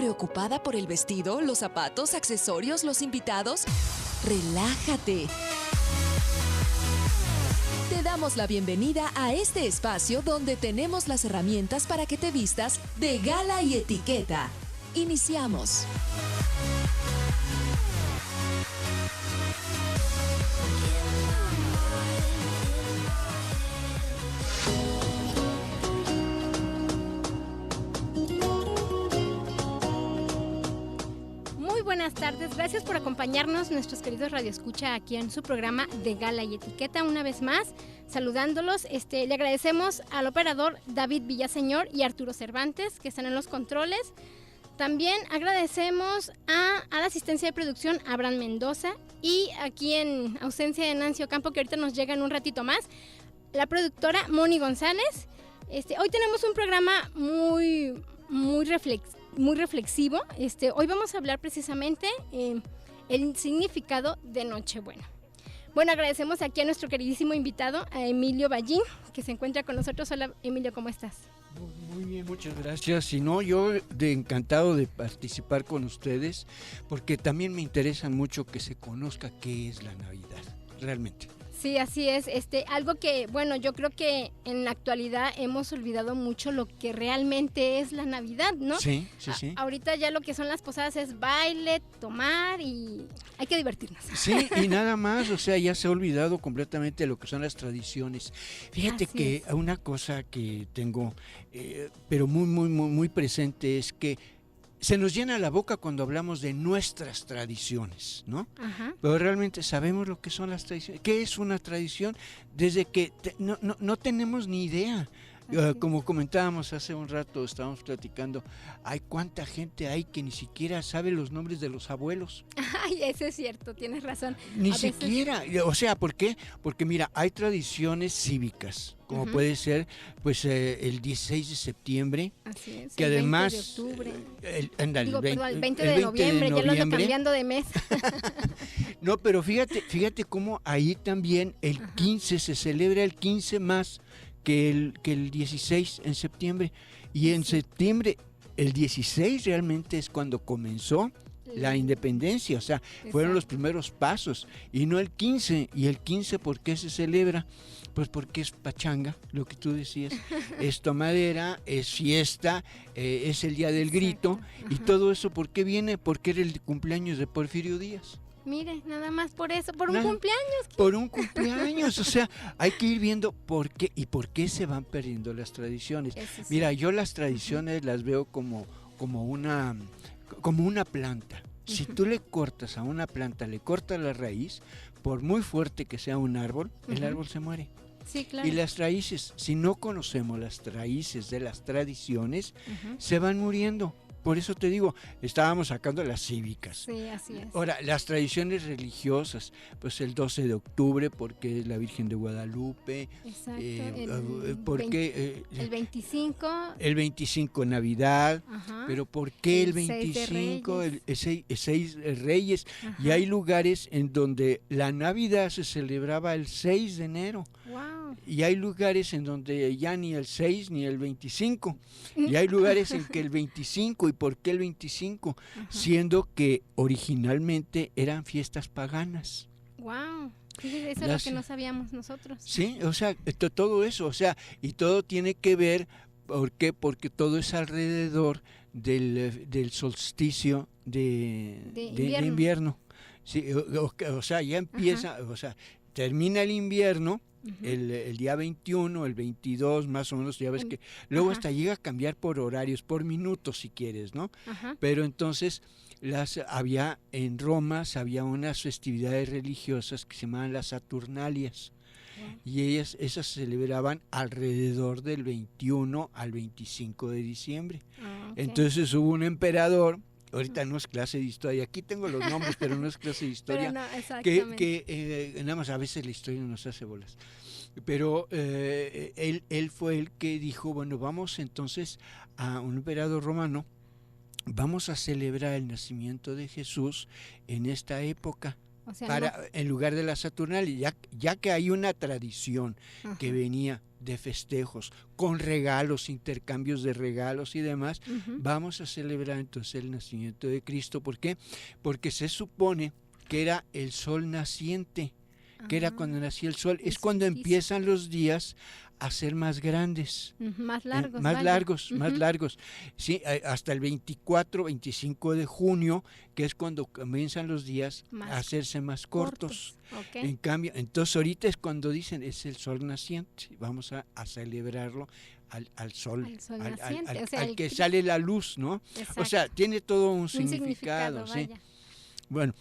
preocupada por el vestido, los zapatos, accesorios, los invitados? Relájate. Te damos la bienvenida a este espacio donde tenemos las herramientas para que te vistas de gala y etiqueta. Iniciamos. Buenas tardes, gracias por acompañarnos, nuestros queridos radioescucha, aquí en su programa de Gala y Etiqueta. Una vez más, saludándolos, le agradecemos al operador David Villaseñor y Arturo Cervantes, que están en los controles. También agradecemos a la asistencia de producción Abraham Mendoza, y aquí en ausencia de Nancy Ocampo, que ahorita nos llega en un ratito más, la productora Moni González. Hoy tenemos un programa muy reflexivo. Hoy vamos a hablar precisamente el significado de Nochebuena. Bueno, agradecemos aquí a nuestro queridísimo invitado, a Emilio Ballín, que se encuentra con nosotros. Hola, Emilio, ¿cómo estás? Muy bien, muchas gracias. Y no, yo encantado de participar con ustedes, porque también me interesa mucho que se conozca qué es la Navidad, realmente. Sí, así es. Algo que, bueno, yo creo que en la actualidad hemos olvidado mucho lo que realmente es la Navidad, ¿no? Sí. Ahorita ya lo que son las posadas es baile, tomar y hay que divertirnos. Sí, y nada más, o sea, ya se ha olvidado completamente lo que son las tradiciones. Fíjate Así que es. Una cosa que tengo, pero muy presente, es que se nos llena la boca cuando hablamos de nuestras tradiciones, ¿no? Ajá. Pero realmente sabemos lo que son las tradiciones. ¿Qué es una tradición? Desde que no tenemos ni idea. Como comentábamos hace un rato, estábamos platicando, hay cuánta gente hay que ni siquiera sabe los nombres de los abuelos. Ay, eso es cierto, tienes razón. Ni siquiera, o sea, ¿por qué? Porque mira, hay tradiciones cívicas, como puede ser pues el 16 de septiembre, así es, que el además 20 de octubre. El 20 de noviembre, ya lo ando cambiando de mes. No, pero fíjate cómo ahí también el 15 se celebra el 15 más que el 16 en septiembre, y en septiembre el 16 realmente es cuando comenzó la independencia, o sea, fueron los primeros pasos, y no el 15. ¿Y el 15 por qué se celebra? Pues porque es pachanga, lo que tú decías, es tomadera, es fiesta, es el día del grito. Y todo eso, ¿por qué viene? Porque era el cumpleaños de Porfirio Díaz. Mire, nada más por eso, por un cumpleaños. Por un cumpleaños, o sea, hay que ir viendo por qué se van perdiendo las tradiciones. Sí. Mira, yo las tradiciones las veo como una planta. Si tú le cortas a una planta, le cortas la raíz, por muy fuerte que sea un árbol, el árbol se muere. Sí, claro. Y las raíces, si no conocemos las raíces de las tradiciones, se van muriendo. Por eso te digo, estábamos sacando las cívicas. Sí, así es. Ahora, las tradiciones religiosas, pues el 12 de octubre, porque es la Virgen de Guadalupe. Exacto. El 25. El 25 Navidad. Ajá. Pero ¿por qué el 25? El 6 Reyes. Ajá. Y hay lugares en donde la Navidad se celebraba el 6 de enero. Wow. Y hay lugares en donde ya ni el 6 ni el 25. Y hay lugares en que el 25. ¿Y por qué el 25? Ajá. Siendo que originalmente eran fiestas paganas. Wow. Sí, eso es lo que no sabíamos nosotros. Sí, o sea, todo eso, o sea, y todo tiene que ver, ¿por qué? Porque todo es alrededor del solsticio de invierno. Sí, o sea, ya empieza, o sea, termina el invierno. El día 21, el 22, más o menos, ya ves que luego hasta llega a cambiar por horarios, por minutos si quieres, ¿no? Ajá. Pero entonces en Roma había unas festividades religiosas que se llamaban las Saturnalias. Y esas se celebraban alrededor del 21 al 25 de diciembre. Okay. Entonces hubo un emperador. Ahorita no es clase de historia, aquí tengo los nombres, pero no es clase de historia, que nada más a veces la historia nos hace bolas. Pero él fue el que dijo, bueno, vamos entonces a un emperador romano, vamos a celebrar el nacimiento de Jesús en esta época. O sea, en lugar de la Saturnalia, ya que hay una tradición que venía de festejos, con regalos, intercambios de regalos y demás, vamos a celebrar entonces el nacimiento de Cristo. ¿Por qué? Porque se supone que era el sol naciente, que era cuando nacía el sol, es cuando empiezan los días a ser más grandes, más largos, más largos, sí, hasta el 24, 25 de junio, que es cuando comienzan los días a hacerse más cortos. Okay. En cambio, entonces ahorita es cuando dicen es el sol naciente, vamos a celebrarlo al sol, al que sale la luz, ¿no? Exacto. O sea, tiene todo un significado, ¿sí? Vaya. Bueno,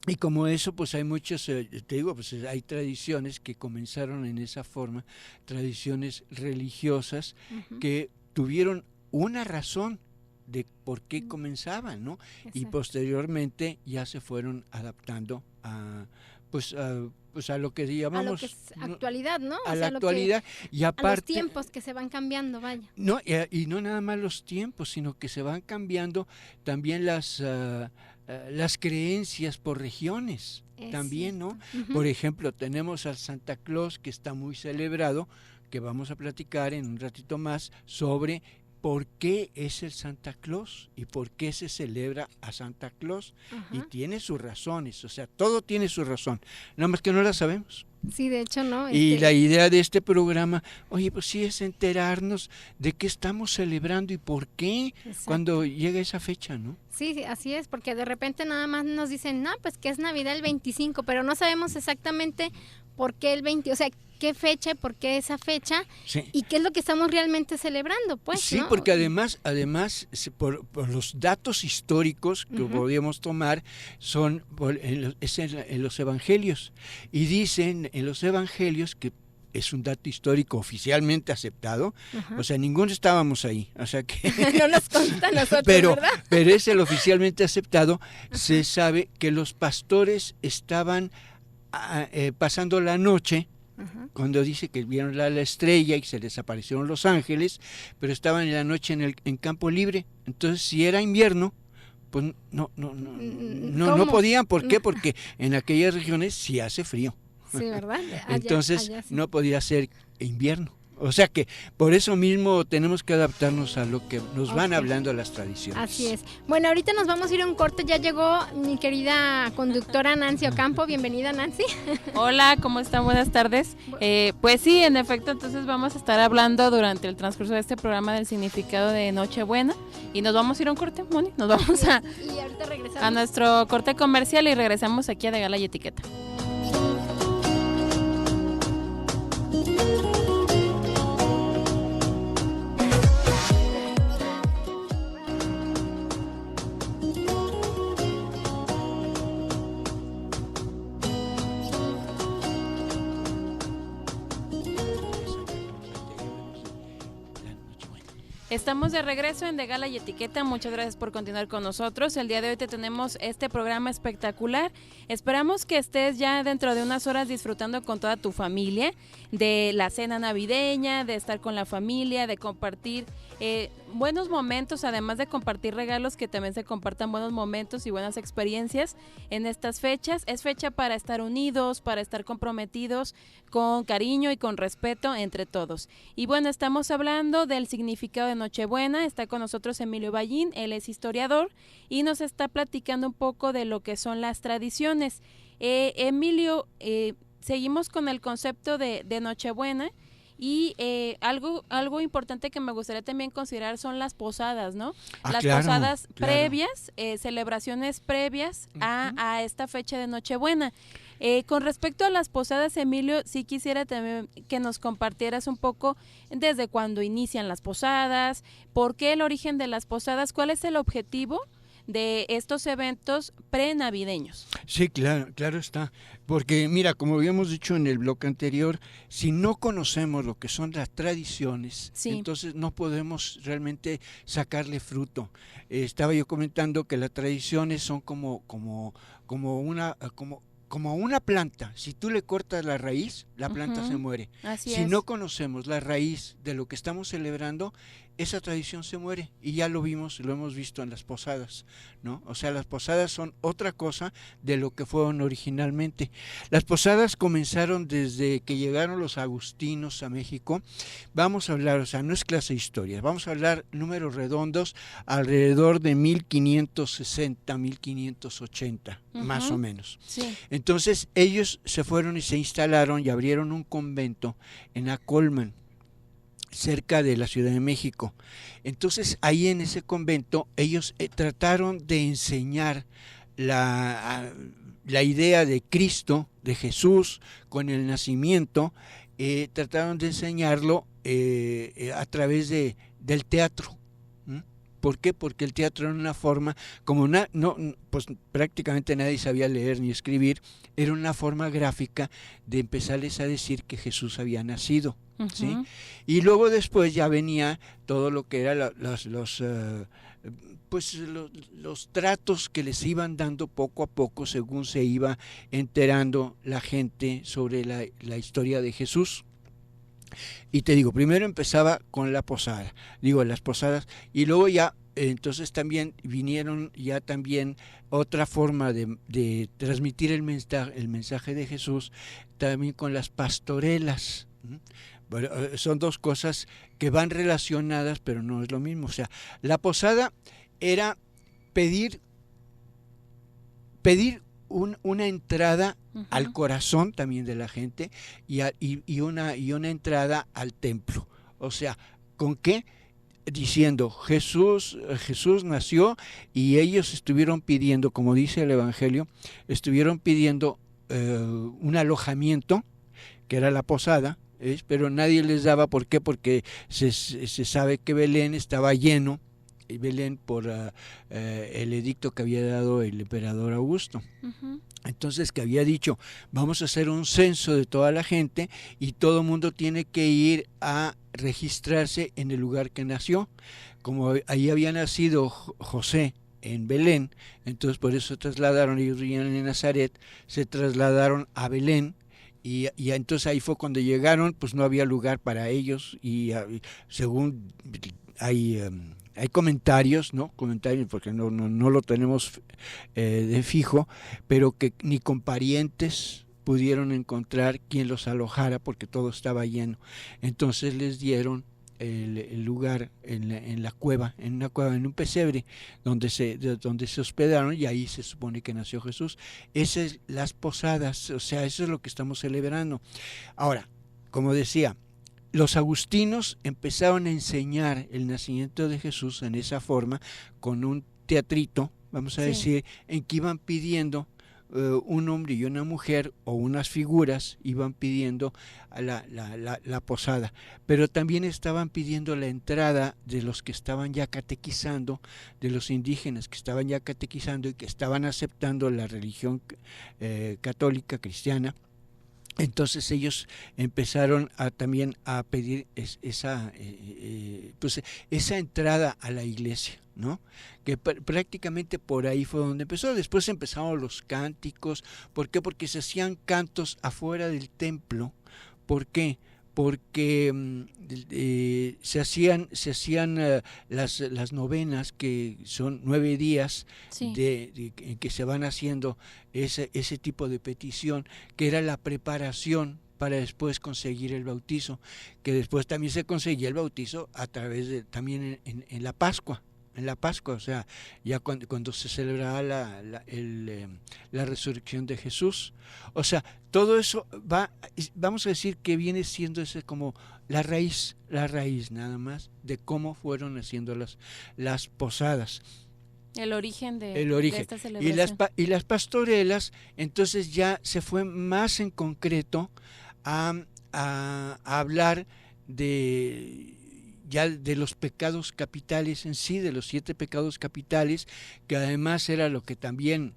y como eso, pues hay muchos, te digo, pues hay tradiciones que comenzaron en esa forma, tradiciones religiosas que tuvieron una razón de por qué comenzaban, ¿no? Exacto. Y posteriormente ya se fueron adaptando a lo que llamamos, a lo que es actualidad, ¿no? A la actualidad, y aparte a los tiempos que se van cambiando, vaya. No, y no nada más los tiempos, sino que se van cambiando también las creencias por regiones, también, ¿no? Por ejemplo, tenemos al Santa Claus, que está muy celebrado, que vamos a platicar en un ratito más sobre por qué es el Santa Claus y por qué se celebra a Santa Claus. Y tiene sus razones, o sea, todo tiene su razón, nada más que no la sabemos. Sí, de hecho, ¿no? Y la idea de este programa, oye, pues sí, es enterarnos de qué estamos celebrando y por qué. Exacto. Cuando llega esa fecha, ¿no? Sí, así es, porque de repente nada más nos dicen, no, pues que es Navidad el 25, pero no sabemos exactamente por qué el 20, o sea, qué fecha y por qué esa fecha, sí, y qué es lo que estamos realmente celebrando, pues, sí, ¿no? Porque además por los datos históricos que podríamos tomar, es en los evangelios, y dicen en los evangelios que es un dato histórico oficialmente aceptado, o sea, ninguno estábamos ahí, o sea que no nos consta a nosotros, ¿verdad? Pero es el oficialmente aceptado. Se sabe que los pastores estaban pasando la noche, cuando dice que vieron la estrella y se les aparecieron los ángeles, pero estaban en la noche en campo libre. Entonces, si era invierno, pues no podían. ¿Por qué? Porque en aquellas regiones sí hace frío. Sí, ¿verdad? Entonces allá sí. No podía ser invierno. O sea que por eso mismo tenemos que adaptarnos a lo que nos van hablando las tradiciones. Así es. Bueno, ahorita nos vamos a ir a un corte. Ya llegó mi querida conductora Nancy Ocampo. Bienvenida, Nancy. Hola, ¿cómo están? Buenas tardes. Pues sí, en efecto, entonces vamos a estar hablando durante el transcurso de este programa del significado de Nochebuena. Y nos vamos a ir a un corte, Moni. Nos vamos y ahorita regresamos a nuestro corte comercial y regresamos aquí a De Gala y Etiqueta. Estamos de regreso en De Gala y Etiqueta. Muchas gracias por continuar con nosotros. El día de hoy te tenemos este programa espectacular. Esperamos que estés ya dentro de unas horas disfrutando con toda tu familia de la cena navideña, de estar con la familia, de compartir buenos momentos, además de compartir regalos, que también se compartan buenos momentos y buenas experiencias en estas fechas. Es fecha para estar unidos, para estar comprometidos con cariño y con respeto entre todos. Y bueno, estamos hablando del significado de Nochebuena. Está con nosotros Emilio Ballín, él es historiador y nos está platicando un poco de lo que son las tradiciones. Emilio, seguimos con el concepto de Nochebuena. Y algo importante que me gustaría también considerar son las posadas, ¿no? Las posadas previas, celebraciones previas a esta fecha de Nochebuena. Con respecto a las posadas, Emilio, sí quisiera también que nos compartieras un poco desde cuándo inician las posadas, por qué el origen de las posadas, cuál es el objetivo de estos eventos prenavideños. Sí, claro está, porque mira, como habíamos dicho en el bloque anterior, si no conocemos lo que son las tradiciones, entonces no podemos realmente sacarle fruto. Estaba yo comentando que las tradiciones son como una planta. Si tú le cortas la raíz, la planta se muere. Si no conocemos la raíz de lo que estamos celebrando, esa tradición se muere, y ya lo hemos visto en las posadas, ¿no? O sea, las posadas son otra cosa de lo que fueron originalmente. Las posadas comenzaron desde que llegaron los agustinos a México. Vamos a hablar, o sea, no es clase de historia, vamos a hablar números redondos, alrededor de 1560, 1580, más o menos. Sí. Entonces ellos se fueron y se instalaron y abrieron un convento en Acolman, cerca de la Ciudad de México. Entonces ahí en ese convento ellos trataron de enseñar la idea de Cristo, de Jesús, con el nacimiento, trataron de enseñarlo a través del teatro. ¿Por qué? Porque el teatro era una forma, como pues prácticamente nadie sabía leer ni escribir, era una forma gráfica de empezarles a decir que Jesús había nacido. ¿Sí? Y luego después ya venía todo lo que era los tratos que les iban dando poco a poco según se iba enterando la gente sobre la historia de Jesús. Y te digo, primero empezaba con la posada, las posadas, y luego ya, entonces también vinieron ya también otra forma de transmitir el mensaje de Jesús, también con las pastorelas. Bueno, son dos cosas que van relacionadas, pero no es lo mismo. O sea, la posada era pedir una entrada al corazón también de la gente y una entrada al templo. O sea, ¿con qué? Diciendo, Jesús nació, y ellos estuvieron pidiendo, como dice el Evangelio, estuvieron pidiendo un alojamiento, que era la posada, pero nadie les daba. ¿Por qué? Porque se sabe que Belén estaba lleno, y Belén por el edicto que había dado el emperador Augusto. Entonces, que había dicho, vamos a hacer un censo de toda la gente y todo el mundo tiene que ir a registrarse en el lugar que nació. Como ahí había nacido José en Belén, entonces por eso se trasladaron, ellos vivían en Nazaret, se trasladaron a Belén. Y entonces ahí fue cuando llegaron, pues no había lugar para ellos, y según hay comentarios, ¿no? Comentarios, porque no lo tenemos de fijo, pero que ni con parientes pudieron encontrar quien los alojara porque todo estaba lleno. Entonces les dieron el lugar en una cueva, en un pesebre, donde se hospedaron, y ahí se supone que nació Jesús. Esas es las posadas, o sea, eso es lo que estamos celebrando. Ahora, como decía, los agustinos empezaron a enseñar el nacimiento de Jesús en esa forma, con un teatrito, vamos a decir, en que iban pidiendo un hombre y una mujer, o unas figuras, iban pidiendo la posada, pero también estaban pidiendo la entrada de los que estaban ya catequizando, de los indígenas que estaban ya catequizando y que estaban aceptando la religión católica cristiana. Entonces ellos empezaron también a pedir esa entrada a la iglesia, ¿no? Que prácticamente por ahí fue donde empezó. Después empezaron los cánticos. ¿Por qué? Porque se hacían cantos afuera del templo. ¿Por qué? Porque se hacían las novenas, que son 9 días en que se van haciendo ese tipo de petición, que era la preparación para después conseguir el bautizo, que después también se conseguía el bautizo a través también en la Pascua. En la Pascua, o sea, ya cuando se celebraba la resurrección de Jesús. O sea, todo eso vamos a decir que viene siendo ese como la raíz nada más de cómo fueron haciendo las posadas. El origen de esta celebración. Y las pastorelas, entonces ya se fue más en concreto a hablar de los pecados capitales en sí, de los 7 pecados capitales, que además era lo que también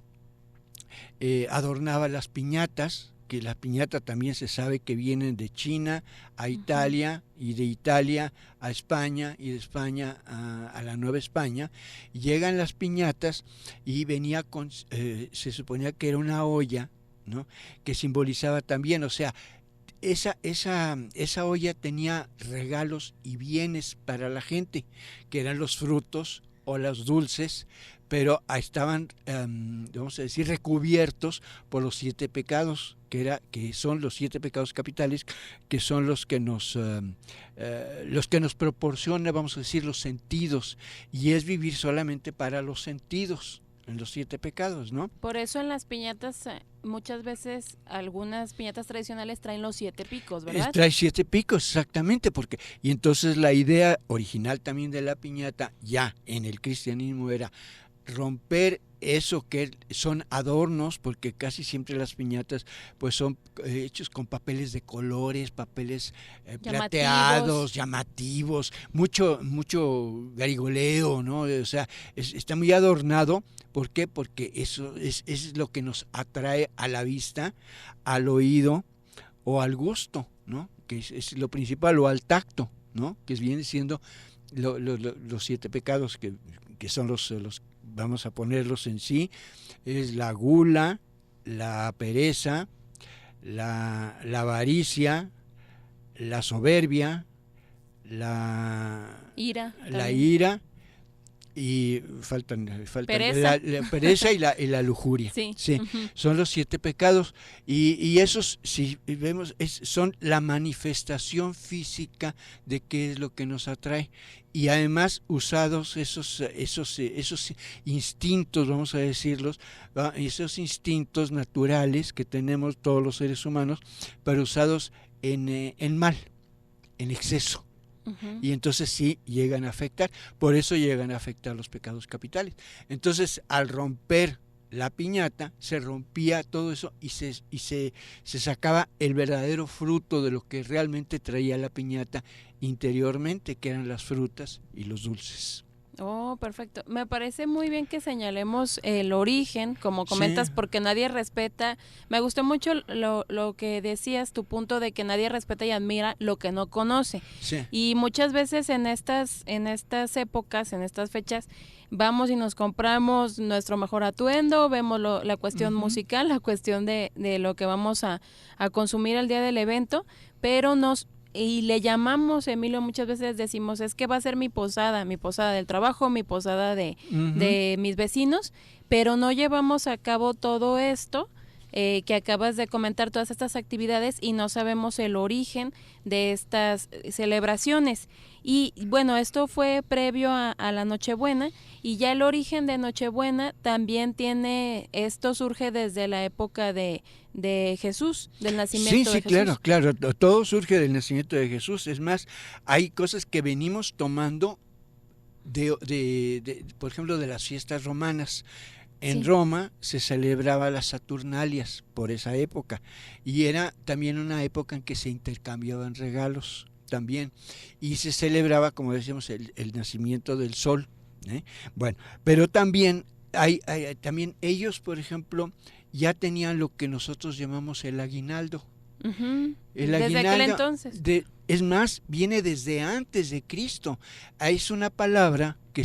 adornaba las piñatas, que las piñatas también se sabe que vienen de China a Italia, y de Italia a España, y de España a la Nueva España. Llegan las piñatas y venía se suponía que era una olla, ¿no?, que simbolizaba también, o sea, esa olla tenía regalos y bienes para la gente, que eran los frutos o los dulces, pero estaban, vamos a decir, recubiertos por los 7 pecados, que son los 7 pecados capitales, que son los que nos proporcionan, vamos a decir, los sentidos, y es vivir solamente para los sentidos, en los 7 pecados, ¿no? Por eso en las piñatas, muchas veces, algunas piñatas tradicionales traen los 7 picos, ¿verdad? Trae 7 picos, exactamente, y entonces la idea original también de la piñata, ya en el cristianismo, era romper eso que son adornos, porque casi siempre las piñatas pues son hechos con papeles de colores, papeles plateados, llamativos, mucho garigoleo, ¿no? O sea, está muy adornado. ¿Por qué? Porque eso es lo que nos atrae a la vista, al oído o al gusto, ¿no? Que es lo principal, o al tacto, ¿no? Que viene siendo los 7 pecados que son los vamos a ponerlos en sí, es la gula, la pereza, la avaricia, la soberbia, la ira, y faltan pereza, la pereza y la lujuria. Sí. Uh-huh. Son los 7 pecados, y esos, si vemos, son la manifestación física de qué es lo que nos atrae, y además usados esos instintos, vamos a decirlos, esos instintos naturales que tenemos todos los seres humanos, pero usados en mal, en exceso. Uh-huh. Y entonces sí llegan a afectar, por eso llegan a afectar los pecados capitales. Entonces, al romper la piñata, se rompía todo eso y se sacaba el verdadero fruto de lo que realmente traía la piñata interiormente, que eran las frutas y los dulces. Oh, perfecto. Me parece muy bien que señalemos el origen, como comentas, sí, porque nadie respeta. Me gustó mucho lo que decías, tu punto de que nadie respeta y admira lo que no conoce. Sí. Y muchas veces en estas épocas, en estas fechas, vamos y nos compramos nuestro mejor atuendo, vemos la cuestión musical, la cuestión de lo que vamos a consumir el día del evento, pero y le llamamos, Emilio, muchas veces decimos, es que va a ser mi posada del trabajo, mi posada de mis vecinos, pero no llevamos a cabo todo esto que acabas de comentar, todas estas actividades, y no sabemos el origen de estas celebraciones. Y bueno, esto fue previo a la Nochebuena, y ya el origen de Nochebuena también esto surge desde la época de Jesús, del nacimiento de Jesús. Sí, claro, todo surge del nacimiento de Jesús. Es más, hay cosas que venimos tomando por ejemplo, de las fiestas romanas. En Roma se celebraba las Saturnalias por esa época, y era también una época en que se intercambiaban regalos también, y se celebraba, como decíamos, el nacimiento del sol, ¿eh? Bueno, pero también también ellos, por ejemplo, ya tenían lo que nosotros llamamos el aguinaldo. Uh-huh. El desde aguinaldo, aquel entonces. Es más, viene desde antes de Cristo. Es una palabra que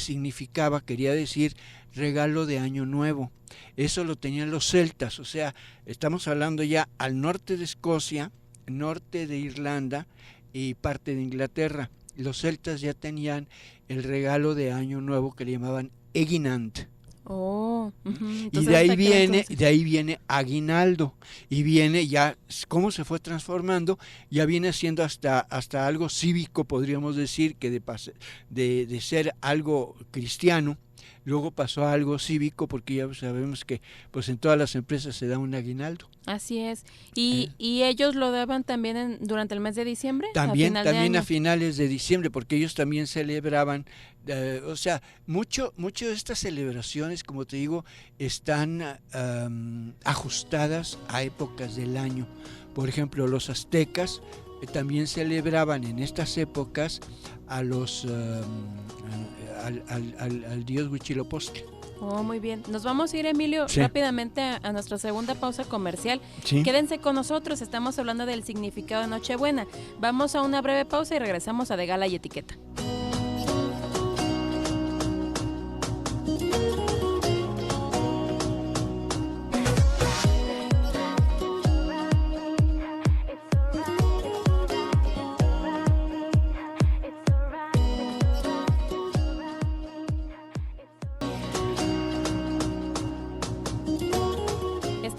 quería decir regalo de año nuevo. Eso lo tenían los celtas, o sea, estamos hablando ya al norte de Escocia, norte de Irlanda y parte de Inglaterra. Los celtas ya tenían el regalo de año nuevo que le llamaban Eginand. Oh, y de ahí viene aguinaldo, y viene ya cómo se fue transformando, ya viene siendo hasta algo cívico, podríamos decir, que de ser algo cristiano, luego pasó a algo cívico, porque ya sabemos que pues en todas las empresas se da un aguinaldo. Así es. ¿Y ellos lo daban también durante el mes de diciembre? También a finales de diciembre, porque ellos también celebraban, o sea, mucho de estas celebraciones, como te digo, están ajustadas a épocas del año. Por ejemplo, los aztecas también celebraban en estas épocas a los al dios Huitzilopochtli. Oh, muy bien. Nos vamos a ir, Emilio, rápidamente a nuestra segunda pausa comercial. Sí. Quédense con nosotros, estamos hablando del significado de Nochebuena. Vamos a una breve pausa y regresamos a De Gala y Etiqueta.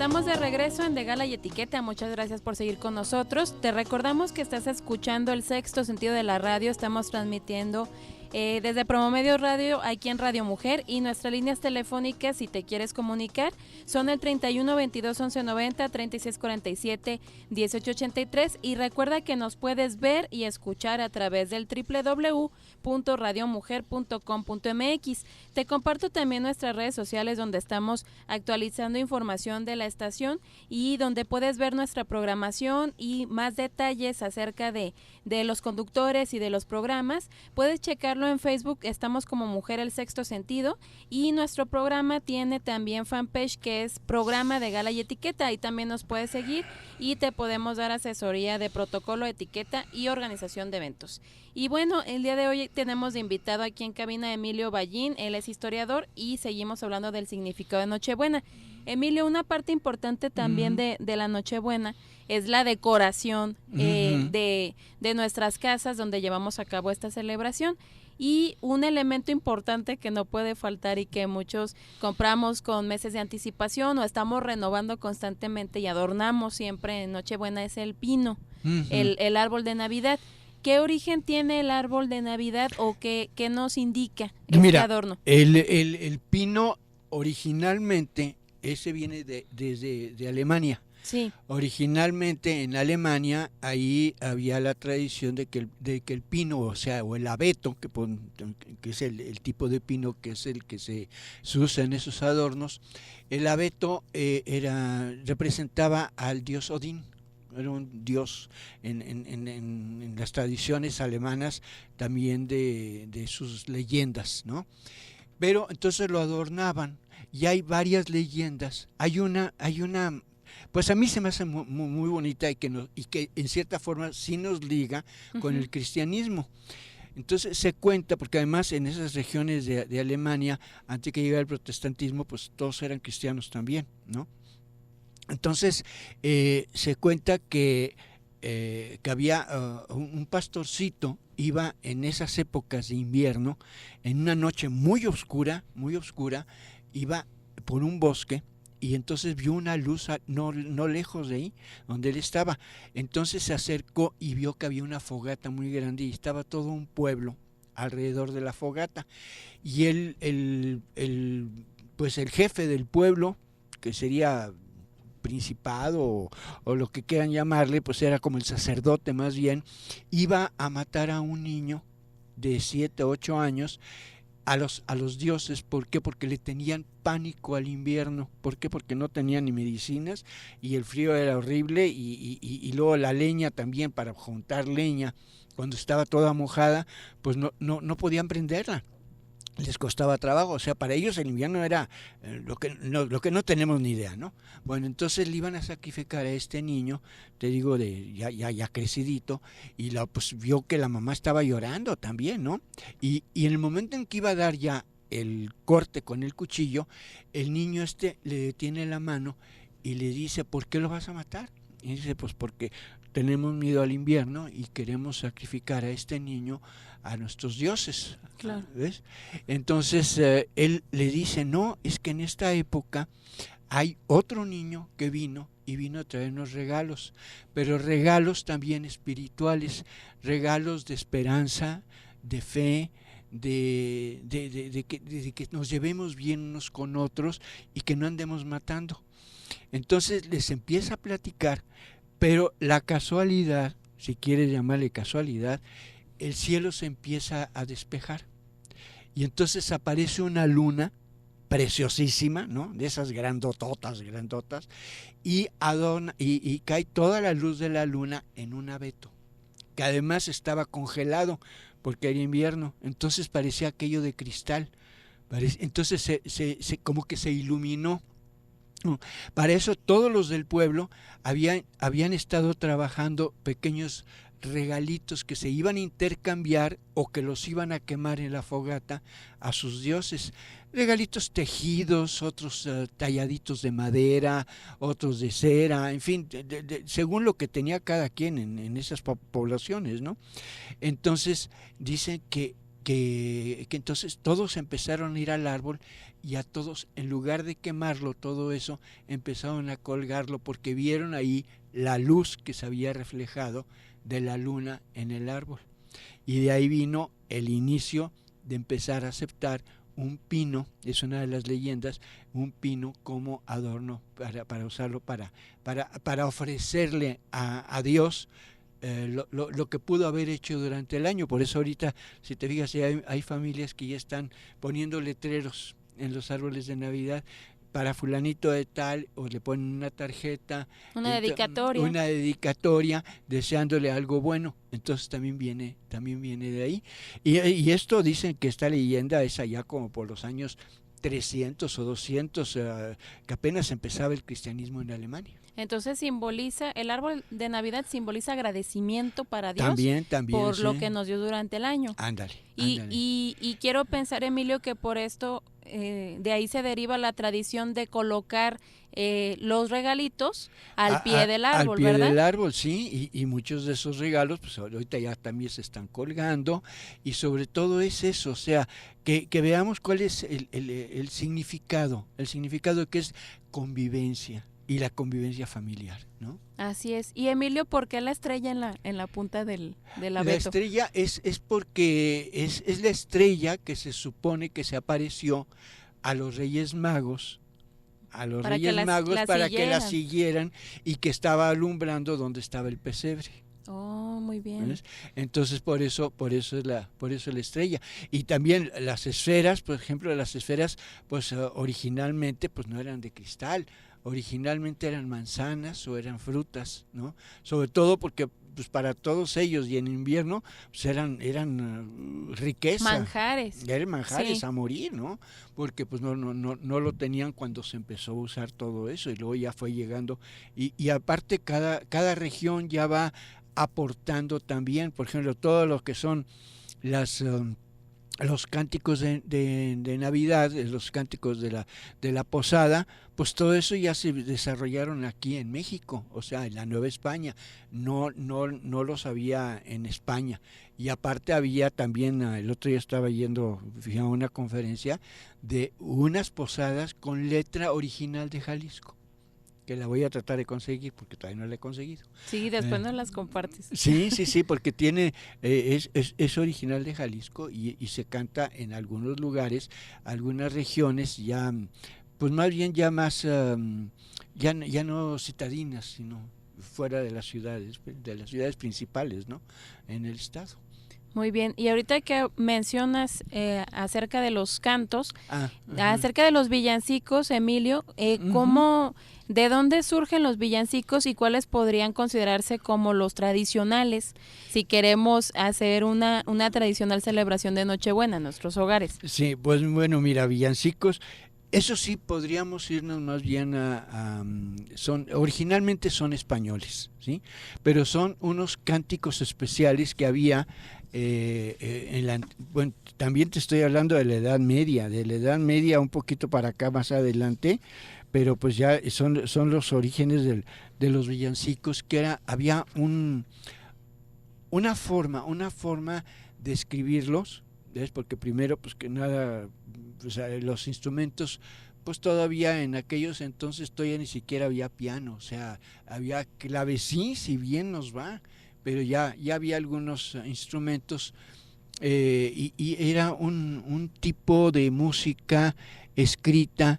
Estamos de regreso en De Gala y Etiqueta. Muchas gracias por seguir con nosotros. Te recordamos que estás escuchando El Sexto Sentido de la Radio. Estamos transmitiendo desde Promomedio Radio, aquí en Radio Mujer, y nuestras líneas telefónicas, si te quieres comunicar, son el 31 22 11 90, 36 47 18 83, y recuerda que nos puedes ver y escuchar a través del www.radiomujer.com.mx. Te comparto también nuestras redes sociales, donde estamos actualizando información de la estación y donde puedes ver nuestra programación y más detalles acerca de los conductores y de los programas. Puedes checarlo en Facebook, estamos como Mujer el Sexto Sentido, y nuestro programa tiene también fanpage, que es Programa de Gala y Etiqueta. Ahí también nos puedes seguir y te podemos dar asesoría de protocolo, etiqueta y organización de eventos. Y bueno, el día de hoy tenemos de invitado aquí en cabina a Emilio Ballín. Él es historiador y seguimos hablando del significado de Nochebuena. Emilio, una parte importante también de la Nochebuena es la decoración de nuestras casas donde llevamos a cabo esta celebración. Y un elemento importante que no puede faltar y que muchos compramos con meses de anticipación o estamos renovando constantemente y adornamos siempre en Nochebuena es el pino, el árbol de Navidad. ¿Qué origen tiene el árbol de Navidad o qué nos indica este adorno? El pino originalmente, ese viene desde Alemania. Sí. Originalmente en Alemania ahí había la tradición de que el pino, o el abeto, que es el tipo de pino que es el que se usa en esos adornos, el abeto representaba al dios Odín. Era un dios en las tradiciones alemanas, también de sus leyendas, ¿no? Pero entonces lo adornaban, y hay varias leyendas. Hay una pues a mí se me hace muy bonita y que en cierta forma sí nos liga con el cristianismo. Entonces se cuenta, porque además en esas regiones de Alemania, antes que llegara el protestantismo, pues todos eran cristianos también, ¿no? Entonces se cuenta que había un pastorcito, iba en esas épocas de invierno, en una noche muy oscura, iba por un bosque, y entonces vio una luz no lejos de ahí, donde él estaba. Entonces se acercó y vio que había una fogata muy grande y estaba todo un pueblo alrededor de la fogata. Y pues el jefe del pueblo, que sería principado o lo que quieran llamarle, pues era como el sacerdote más bien, iba a matar a un niño de 7, 8 años, a los dioses. ¿Por qué? Porque le tenían pánico al invierno. ¿Por qué? Porque no tenían ni medicinas y el frío era horrible, y luego la leña también, para juntar leña cuando estaba toda mojada, pues no podían prenderla. Les costaba trabajo, o sea, para ellos el invierno era lo que no tenemos ni idea, ¿no? Bueno, entonces le iban a sacrificar a este niño, te digo, ya crecidito, y pues vio que la mamá estaba llorando también, ¿no? Y en el momento en que iba a dar ya el corte con el cuchillo, el niño le detiene la mano y le dice: ¿por qué lo vas a matar? Y dice: pues porque tenemos miedo al invierno y queremos sacrificar a este niño a nuestros dioses. Claro. ¿Ves? Entonces él le dice: no, es que en esta época hay otro niño que vino a traernos regalos, pero regalos también espirituales, regalos de esperanza, de fe, de que nos llevemos bien unos con otros y que no andemos matando. Entonces les empieza a platicar, pero la casualidad, si quieres llamarle casualidad, el cielo se empieza a despejar y entonces aparece una luna preciosísima, ¿no? De esas grandotas, y cae toda la luz de la luna en un abeto, que además estaba congelado porque era invierno. Entonces parecía aquello de cristal. Entonces se como que se iluminó. Para eso todos los del pueblo habían estado trabajando pequeños regalitos que se iban a intercambiar o que los iban a quemar en la fogata a sus dioses. Regalitos tejidos, otros talladitos de madera, otros de cera, en fin, según lo que tenía cada quien en esas poblaciones, ¿no? Entonces dicen que que entonces todos empezaron a ir al árbol y a todos, en lugar de quemarlo, todo eso, empezaron a colgarlo porque vieron ahí la luz que se había reflejado de la luna en el árbol. Y de ahí vino el inicio de empezar a aceptar un pino, es una de las leyendas, un pino como adorno para usarlo para ofrecerle a Dios lo que pudo haber hecho durante el año. Por eso ahorita, si te fijas, hay familias que ya están poniendo letreros en los árboles de Navidad para fulanito de tal, o le ponen una tarjeta, una dedicatoria deseándole algo bueno. Entonces también viene de ahí. Y esto dicen que esta leyenda es allá como por los años 300 o 200, que apenas empezaba el cristianismo en Alemania. Entonces el árbol de Navidad simboliza agradecimiento para Dios también, por sí, lo que nos dio durante el año. Ándale. Y quiero pensar, Emilio, que por esto de ahí se deriva la tradición de colocar los regalitos al pie del árbol, al pie ¿verdad? del árbol, sí, y muchos de esos regalos, pues ahorita ya también se están colgando, y sobre todo es eso, o sea, que veamos cuál es el significado que es convivencia, y la convivencia familiar, ¿no? Así es. Y Emilio, ¿por qué la estrella en la punta del abeto? La estrella es porque es la estrella que se supone que se apareció a los Reyes Magos, para que la siguieran, y que estaba alumbrando donde estaba el pesebre. Oh, muy bien. ¿Ves? Entonces por eso es la estrella. Y también las esferas, por ejemplo, pues originalmente pues no eran de cristal, originalmente eran manzanas o eran frutas, ¿no? Sobre todo porque pues para todos ellos, y en invierno pues eran riqueza, manjares, eran manjares, sí, a morir, ¿no? Porque pues no lo tenían cuando se empezó a usar todo eso, y luego ya fue llegando, y aparte cada región ya va aportando también, por ejemplo, todo lo que son los cánticos de Navidad, los cánticos de la posada, pues todo eso ya se desarrollaron aquí en México, o sea, en la Nueva España, no los había en España. Y aparte había también, el otro día estaba yendo a una conferencia de unas posadas con letra original de Jalisco, que la voy a tratar de conseguir porque todavía no la he conseguido. Sí, después nos las compartes. Sí, porque tiene es original de Jalisco, y se canta en algunos lugares, algunas regiones ya, pues más bien ya más, ya no citadinas, sino fuera de las ciudades principales, ¿no? En el estado. Muy bien, y ahorita que mencionas acerca de los cantos, acerca de los villancicos, Emilio, ¿de dónde surgen los villancicos y cuáles podrían considerarse como los tradicionales si queremos hacer una tradicional celebración de Nochebuena en nuestros hogares? Sí, pues bueno, mira, villancicos, eso sí podríamos irnos más bien originalmente son españoles, ¿sí? Pero son unos cánticos especiales que había bueno, también te estoy hablando de la Edad Media, un poquito para acá más adelante, pero pues ya son los orígenes de los villancicos, que había una forma de escribirlos, ¿ves? Porque primero, pues que nada, pues, los instrumentos, pues todavía en aquellos entonces todavía ni siquiera había piano, o sea, había clavecín, si bien nos va, pero ya había algunos instrumentos, y era un tipo de música escrita,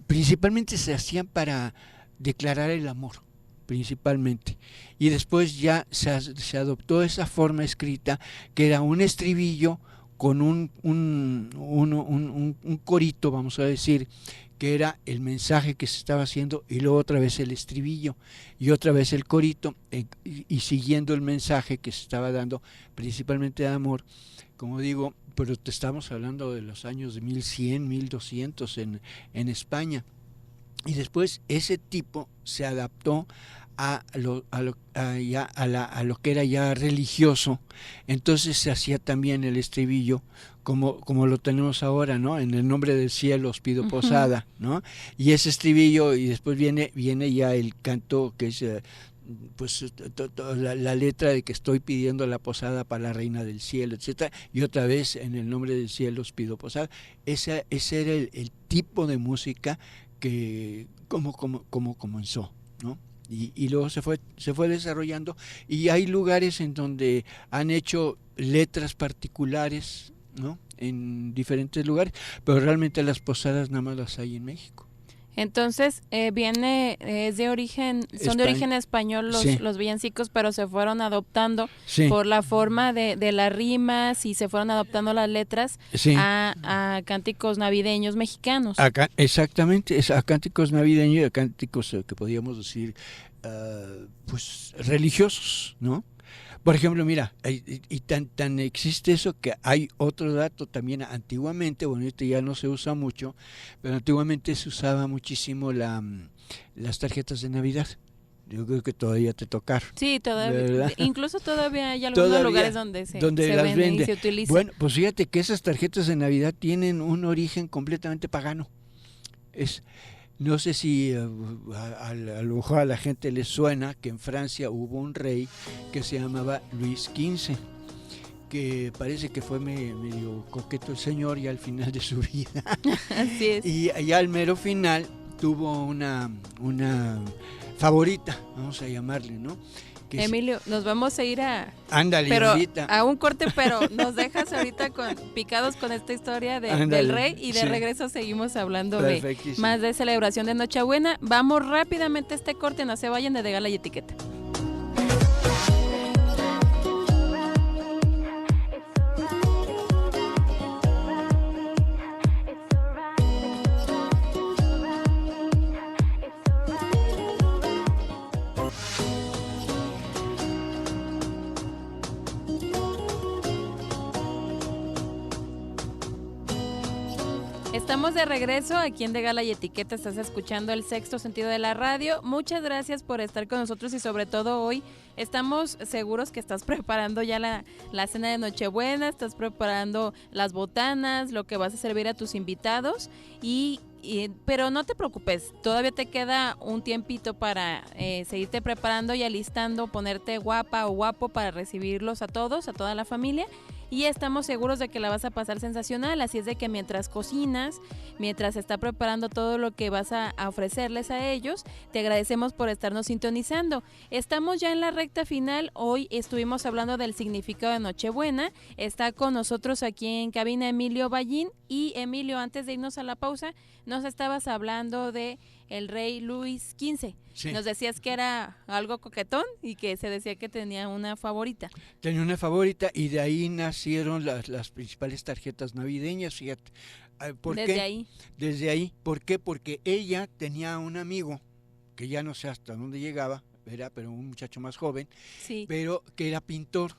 principalmente se hacían para declarar el amor, principalmente, y después ya se adoptó esa forma escrita, que era un estribillo con un corito, vamos a decir, que era el mensaje que se estaba haciendo, y luego otra vez el estribillo, y otra vez el corito, y siguiendo el mensaje que se estaba dando, principalmente de amor, como digo, pero te estamos hablando de los años de 1100, 1200 en España. Y después ese tipo se adaptó a lo que era ya religioso, entonces se hacía también el estribillo como lo tenemos ahora, ¿no? En el nombre del cielo os pido posada, ¿no? Y ese estribillo, y después viene ya el canto que es pues la letra de que estoy pidiendo la posada para la reina del cielo, etcétera, y otra vez en el nombre del cielo os pido posada. Ese era el tipo de música que como comenzó, ¿no? Y luego se fue desarrollando, y hay lugares en donde han hecho letras particulares, ¿no? En diferentes lugares, pero realmente las posadas nada más las hay en México. Entonces, es de origen, son de origen español los villancicos, pero se fueron adoptando por la forma de las rimas, y se fueron adoptando las letras a cánticos navideños mexicanos. Exactamente, a cánticos navideños y a cánticos que podríamos decir, pues religiosos, ¿no? Por ejemplo, mira, y tan existe eso que hay otro dato también. Antiguamente, bueno, esto ya no se usa mucho, pero antiguamente se usaba muchísimo las tarjetas de Navidad. Yo creo que todavía te tocaron. Sí, todavía, ¿verdad? Incluso todavía hay algunos lugares donde se las venden y se utilizan. Bueno, pues fíjate que esas tarjetas de Navidad tienen un origen completamente pagano. No sé si a lo mejor a la gente le suena que en Francia hubo un rey que se llamaba Luis XV, que parece que fue medio coqueto el señor y al final de su vida. Así es. Y allá al mero final tuvo una favorita, vamos a llamarle, ¿no? Emilio, nos vamos a ir Ándale, pero ahorita. A un corte, pero nos dejas ahorita picados con esta historia del rey, y de regreso seguimos hablando más de celebración de Nochebuena. Vamos rápidamente a este corte, no se vayan de Gala y Etiqueta. Estamos de regreso aquí en De Gala y Etiqueta. Estás escuchando El Sexto Sentido de la Radio. Muchas gracias por estar con nosotros, y sobre todo hoy estamos seguros que estás preparando ya la cena de Nochebuena, estás preparando las botanas, lo que vas a servir a tus invitados, pero no te preocupes, todavía te queda un tiempito para seguirte preparando y alistando, ponerte guapa o guapo para recibirlos a todos, a toda la familia. Y estamos seguros de que la vas a pasar sensacional, así es de que mientras cocinas, mientras está preparando todo lo que vas a ofrecerles a ellos, te agradecemos por estarnos sintonizando. Estamos ya en la recta final. Hoy estuvimos hablando del significado de Nochebuena. Está con nosotros aquí en cabina Emilio Ballín. Y Emilio, antes de irnos a la pausa, nos estabas hablando de el rey Luis XV. Sí. Nos decías que era algo coquetón y que se decía que tenía una favorita. Tenía una favorita, y de ahí nacieron las principales tarjetas navideñas, fíjate. ¿Por Desde qué? ahí. Desde ahí. ¿Por qué? Porque ella tenía un amigo, que ya no sé hasta dónde llegaba, pero un muchacho más joven, sí, pero que era pintor.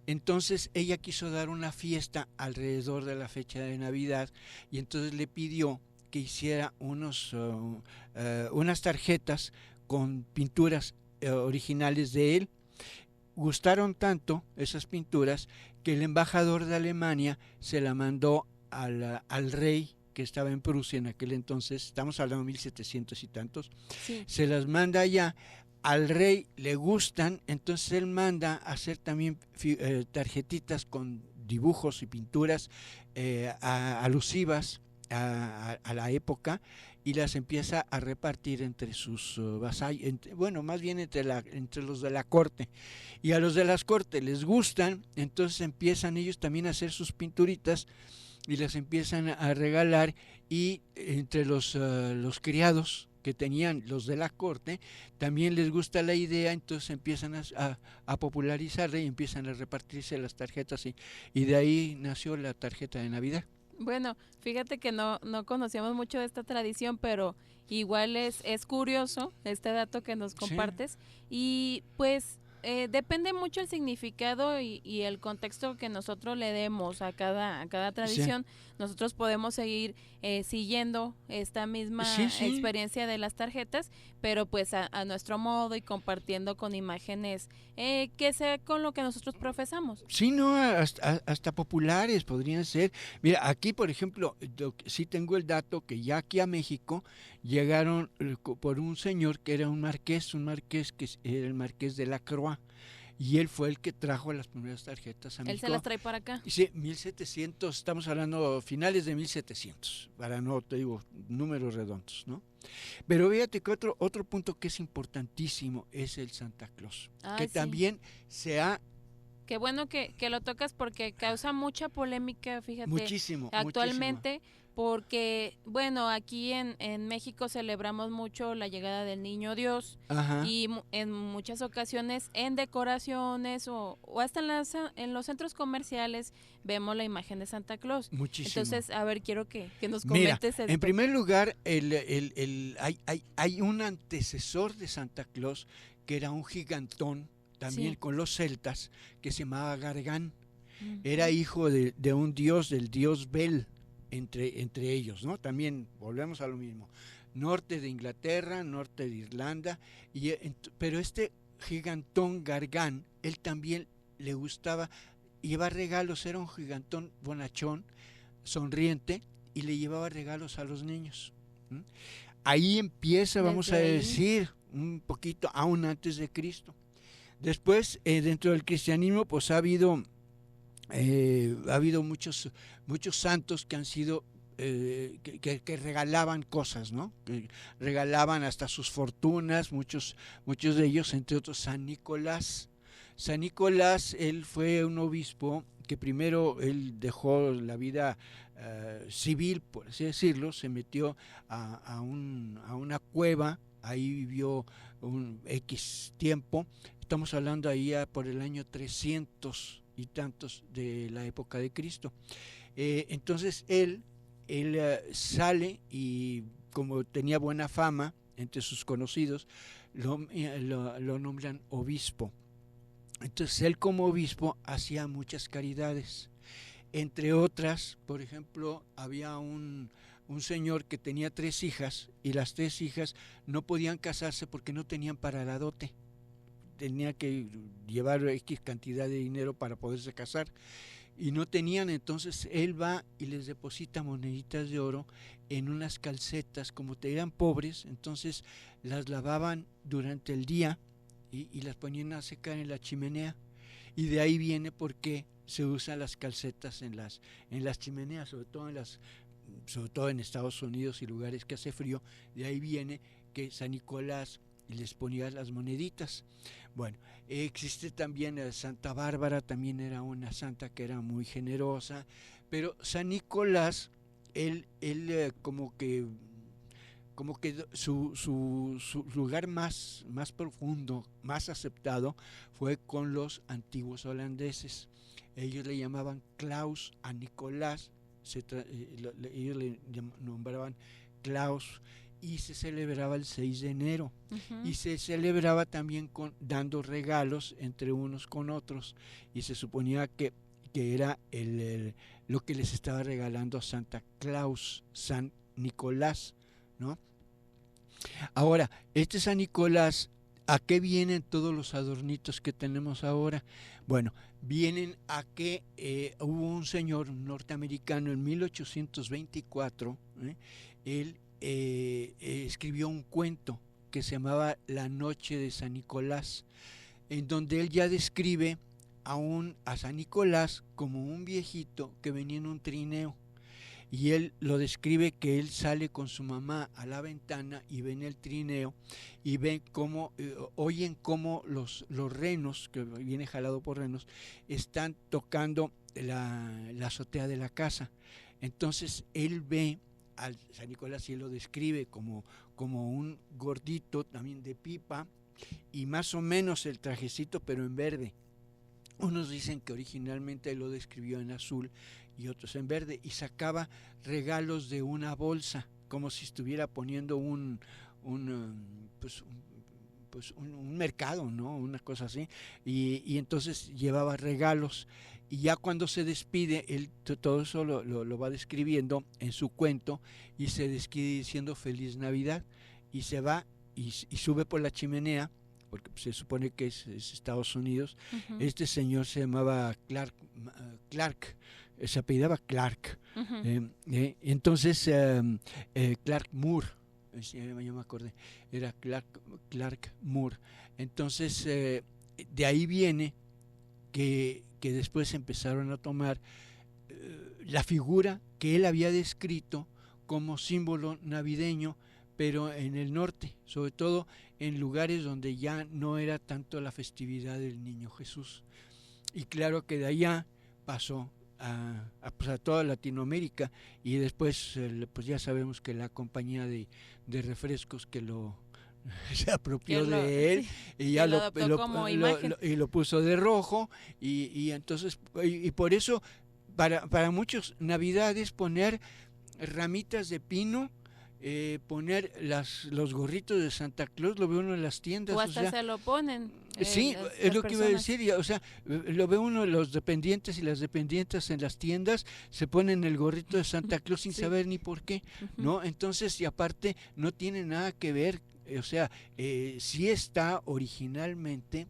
Entonces ella quiso dar una fiesta alrededor de la fecha de Navidad, y entonces le pidió que hiciera unas tarjetas con pinturas originales de él. Gustaron tanto esas pinturas que el embajador de Alemania se la mandó al rey que estaba en Prusia en aquel entonces, estamos hablando de 1700 y tantos, sí. Se las manda allá. Al rey le gustan, entonces él manda a hacer también tarjetitas con dibujos y pinturas alusivas a la época, y las empieza a repartir entre sus vasallos, más bien entre los de la corte, y a los de las cortes les gustan, entonces empiezan ellos también a hacer sus pinturitas y las empiezan a regalar, y entre los criados que tenían los de la corte también les gusta la idea, entonces empiezan a popularizarla y empiezan a repartirse las tarjetas, y de ahí nació la tarjeta de Navidad. Bueno, fíjate que no conocíamos mucho de esta tradición, pero igual es curioso este dato que nos compartes. Sí. Y pues depende mucho el significado y el contexto que nosotros le demos a cada tradición. Sí. Nosotros podemos seguir siguiendo esta misma experiencia de las tarjetas, pero pues a nuestro modo y compartiendo con imágenes que sea con lo que nosotros profesamos. Sí, no, hasta populares podrían ser. Mira, aquí por ejemplo, sí tengo el dato que ya aquí a México llegaron por un señor que era un marqués que era el marqués de Lacroix, y él fue el que trajo las primeras tarjetas a México. ¿Él se las trae para acá? Sí, 1700, estamos hablando finales de 1700, para no, te digo, números redondos, ¿no? Pero fíjate que otro punto que es importantísimo es el Santa Claus, que sí. También se ha... Qué bueno que lo tocas porque causa mucha polémica, fíjate. Muchísimo. Actualmente, porque, bueno, aquí en México celebramos mucho la llegada del Niño Dios. Ajá. Y en muchas ocasiones en decoraciones o hasta en los centros comerciales vemos la imagen de Santa Claus. Muchísimo. Entonces, a ver, quiero que nos comentes. Mira, en primer lugar, hay un antecesor de Santa Claus que era un gigantón, también con los celtas, que se llamaba Gargán. Uh-huh. Era hijo de un dios, del dios Bel, entre ellos, ¿no? También volvemos a lo mismo. Norte de Inglaterra, norte de Irlanda, pero este gigantón Gargán, él también le gustaba llevar regalos, era un gigantón bonachón, sonriente, y le llevaba regalos a los niños. Ahí empieza, vamos a decir, un poquito, aún antes de Cristo. Después, dentro del cristianismo, pues ha habido muchos santos que han sido, que regalaban cosas, ¿no? Que regalaban hasta sus fortunas, muchos de ellos, entre otros San Nicolás. San Nicolás, él fue un obispo que primero él dejó la vida civil, por así decirlo, se metió a una cueva, ahí vivió un X tiempo. Estamos hablando ahí por el año 300 y tantos de la época de Cristo. Entonces él sale y como tenía buena fama entre sus conocidos, lo nombran obispo. Entonces él como obispo hacía muchas caridades. Entre otras, por ejemplo, había un señor que tenía 3 hijas y las 3 hijas no podían casarse porque no tenían para la dote. Tenía que llevar X cantidad de dinero para poderse casar y no tenían, entonces él va y les deposita moneditas de oro en unas calcetas, como eran pobres, entonces las lavaban durante el día y las ponían a secar en la chimenea, y de ahí viene por qué se usan las calcetas en las chimeneas, sobre todo en Estados Unidos y lugares que hace frío. De ahí viene que San Nicolás les ponía las moneditas. Bueno, existe también Santa Bárbara, también era una santa que era muy generosa, pero San Nicolás, él como que su lugar más profundo, más aceptado, fue con los antiguos holandeses. Ellos le llamaban Claus a Nicolás, ellos le nombraban Claus, y se celebraba el 6 de enero. Uh-huh. Y se celebraba también dando regalos entre unos con otros, y se suponía que era lo que les estaba regalando a Santa Claus, San Nicolás, ¿no? Ahora, este San Nicolás, ¿a qué vienen todos los adornitos que tenemos ahora? Bueno, vienen a que hubo un señor norteamericano en 1824, él escribió un cuento que se llamaba La Noche de San Nicolás, en donde él ya describe a San Nicolás como un viejito que venía en un trineo, y él lo describe que él sale con su mamá a la ventana y ven el trineo y ven cómo, oyen cómo los renos, que viene jalado por renos, están tocando la azotea de la casa. Entonces él ve al San Nicolás y él lo describe como un gordito también de pipa, y más o menos el trajecito pero en verde. Unos dicen que originalmente él lo describió en azul y otros en verde, y sacaba regalos de una bolsa como si estuviera poniendo pues un mercado, ¿no? Una cosa así, y entonces llevaba regalos, y ya cuando se despide, él todo eso lo va describiendo en su cuento, y se despide diciendo Feliz Navidad, y se va y sube por la chimenea, porque se supone que es Estados Unidos. Uh-huh. Este señor se llamaba Clark, se apellidaba Clark. Uh-huh. Entonces, Clark Moore, yo me acordé, era Clark Moore. Entonces, de ahí viene que después empezaron a tomar la figura que él había descrito como símbolo navideño, pero en el norte, sobre todo en lugares donde ya no era tanto la festividad del Niño Jesús. Y claro que de allá pasó a toda Latinoamérica, y después pues ya sabemos que la compañía de refrescos que se apropió de él, sí, y ya lo puso de rojo, y entonces, y por eso para muchos Navidades poner ramitas de pino, poner los gorritos de Santa Claus, lo ve uno en las tiendas. O hasta se lo ponen. Sí, es lo que iba a decir, o sea, lo ve uno, los dependientes y las dependientes en las tiendas se ponen el gorrito de Santa Claus sin saber ni por qué, ¿no? Entonces, y aparte no tiene nada que ver, o sea, sí está originalmente,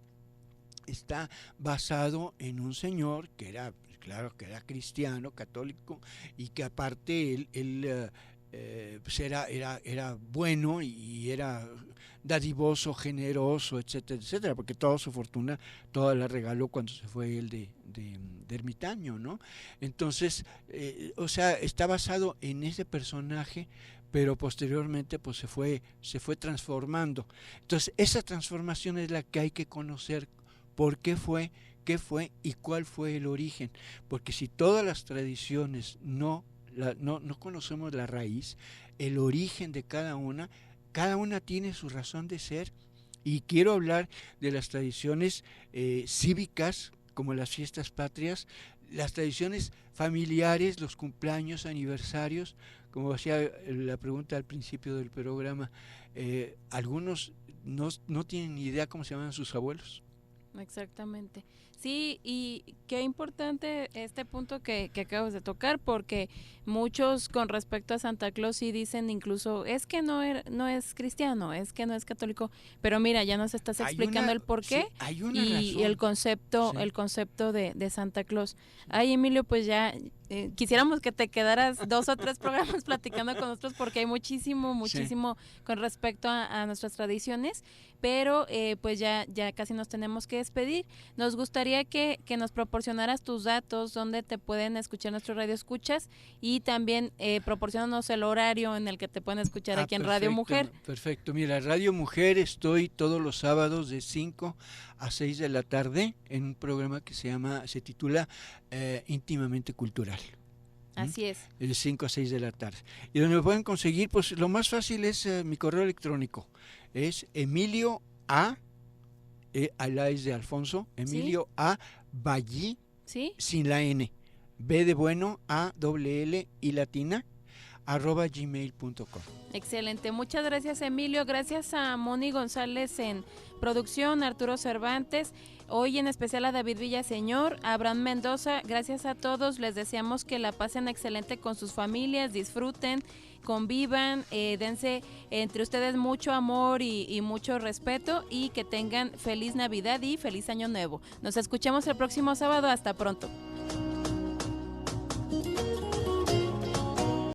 está basado en un señor que era, claro, que era cristiano, católico, y que aparte él pues era bueno y era dadivoso, generoso, etcétera, etcétera, porque toda su fortuna, toda la regaló cuando se fue él de ermitaño, ¿no? Entonces, o sea, está basado en ese personaje, pero posteriormente pues se fue transformando. Entonces, esa transformación es la que hay que conocer, por qué fue y cuál fue el origen, porque si todas las tradiciones no conocemos la raíz, el origen de cada una tiene su razón de ser. Y quiero hablar de las tradiciones cívicas, como las fiestas patrias, las tradiciones familiares, los cumpleaños, aniversarios, como hacía la pregunta al principio del programa, algunos no tienen ni idea cómo se llaman sus abuelos. Exactamente. Sí, y qué importante este punto que acabas de tocar, porque muchos con respecto a Santa Claus sí dicen incluso, es que no es cristiano, es que no es católico, pero mira, ya nos estás explicando el porqué, sí, y el concepto de Santa Claus. Ay, Emilio, pues ya quisiéramos que te quedaras 2 o 3 programas platicando con nosotros, porque hay muchísimo con respecto a nuestras tradiciones, pero pues ya casi nos tenemos que despedir. Nos gustaría que nos proporcionaras tus datos, donde te pueden escuchar nuestro Radio Escuchas, y también proporcionanos el horario en el que te pueden escuchar aquí en Radio Mujer. Perfecto, mira, Radio Mujer estoy todos los sábados de 5 a 6 de la tarde en un programa que se titula Íntimamente Cultural. Así es. De 5 a 6 de la tarde. Y donde me pueden conseguir, pues lo más fácil es mi correo electrónico. Es Emilio A. La es de Alfonso, Emilio ¿sí? A. Ballí, ¿sí? Sin la N, B de bueno, A, L y latina, @gmail.com. Excelente, muchas gracias Emilio, gracias a Moni González en producción, Arturo Cervantes, hoy en especial a David Villaseñor, a Abraham Mendoza, gracias a todos, les deseamos que la pasen excelente con sus familias, disfruten, convivan, dense entre ustedes mucho amor y mucho respeto, y que tengan feliz Navidad y feliz Año Nuevo. Nos escuchamos el próximo sábado, hasta pronto.